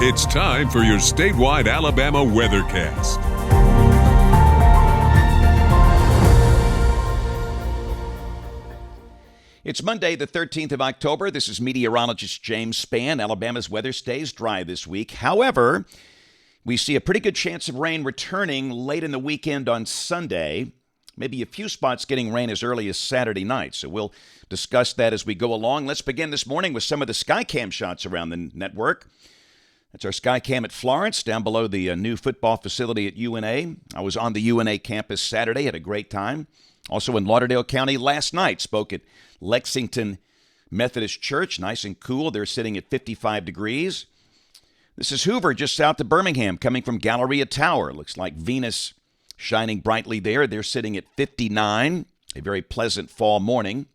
It's time for your statewide Alabama weathercast. It's Monday, the 13th of October. This is meteorologist James Spann. Alabama's weather stays dry this week. However, we see a pretty good chance of rain returning late in the weekend on Sunday. Maybe a few spots getting rain as early as Saturday night. So we'll discuss that as we go along. Let's begin this morning with some of the Skycam shots around the network. That's our Skycam at Florence, down below the new football facility at UNA. I was on the UNA campus Saturday, had a great time. Also in Lauderdale County last night, spoke at Lexington Methodist Church, nice and cool. They're sitting at 55 degrees. This is Hoover, just south of Birmingham, coming from Galleria Tower. Looks like Venus shining brightly there. They're sitting at 59, a very pleasant fall morning.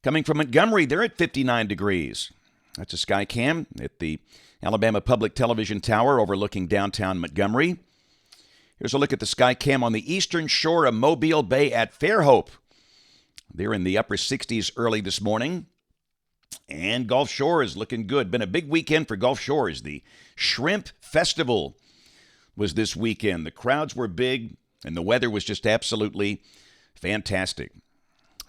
Coming from Montgomery, they're at 59 degrees. That's a Skycam at the Alabama Public Television Tower overlooking downtown Montgomery. Here's a look at the Skycam on the eastern shore of Mobile Bay at Fairhope. They're in the upper 60s early this morning. And Gulf Shore is looking good. Been a big weekend for Gulf Shores. The Shrimp Festival was this weekend. The crowds were big, and the weather was just absolutely fantastic.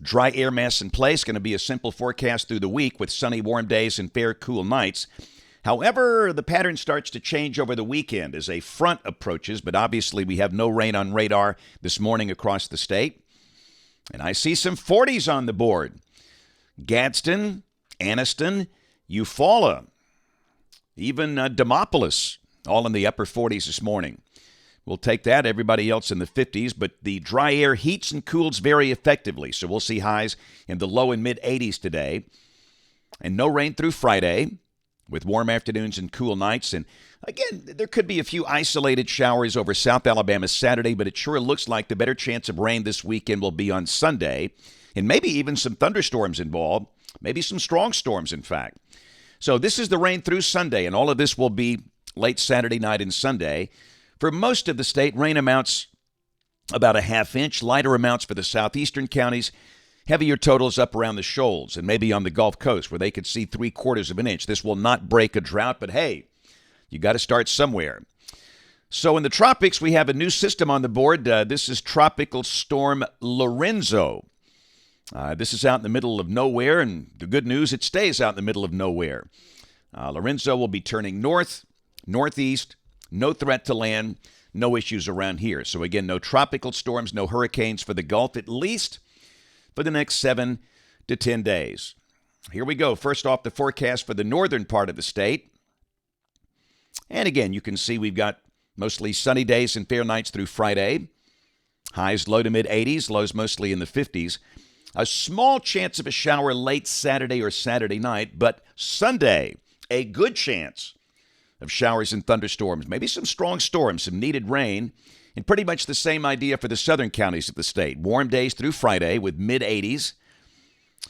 Dry air mass in place. Going to be a simple forecast through the week with sunny, warm days and fair, cool nights. However, the pattern starts to change over the weekend as a front approaches, but obviously we have no rain on radar this morning across the state. And I see some 40s on the board. Gadsden, Anniston, Eufaula, even Demopolis, all in the upper 40s this morning. We'll take that. Everybody else in the 50s, but the dry air heats and cools very effectively. So we'll see highs in the low and mid 80s today. And no rain through Friday with warm afternoons and cool nights. And again, there could be a few isolated showers over South Alabama Saturday, but it sure looks like the better chance of rain this weekend will be on Sunday. And maybe even some thunderstorms involved. Maybe some strong storms, in fact. So this is the rain through Sunday, and all of this will be late Saturday night and Sunday. For most of the state, rain amounts about a half inch, lighter amounts for the southeastern counties, heavier totals up around the shoals and maybe on the Gulf Coast where they could see 3/4 of an inch. This will not break a drought, but hey, you got to start somewhere. So in the tropics, we have a new system on the board. This is Tropical Storm Lorenzo. This is out in the middle of nowhere, and the good news, it stays out in the middle of nowhere. Lorenzo will be turning north, northeast, no threat to land, no issues around here. So again, no tropical storms, no hurricanes for the Gulf, at least for the next 7 to 10 days. Here we go. First off, the forecast for the northern part of the state. And again, you can see we've got mostly sunny days and fair nights through Friday. Highs low to mid 80s, lows mostly in the 50s. A small chance of a shower late Saturday or Saturday night, but Sunday, a good chance of showers and thunderstorms, maybe some strong storms, some needed rain, and pretty much the same idea for the southern counties of the state. Warm days through Friday with mid-80s.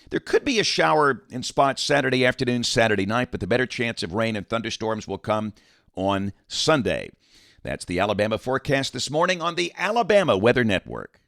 There could be a shower in spots Saturday afternoon, Saturday night, but the better chance of rain and thunderstorms will come on Sunday. That's the Alabama forecast this morning on the Alabama Weather Network.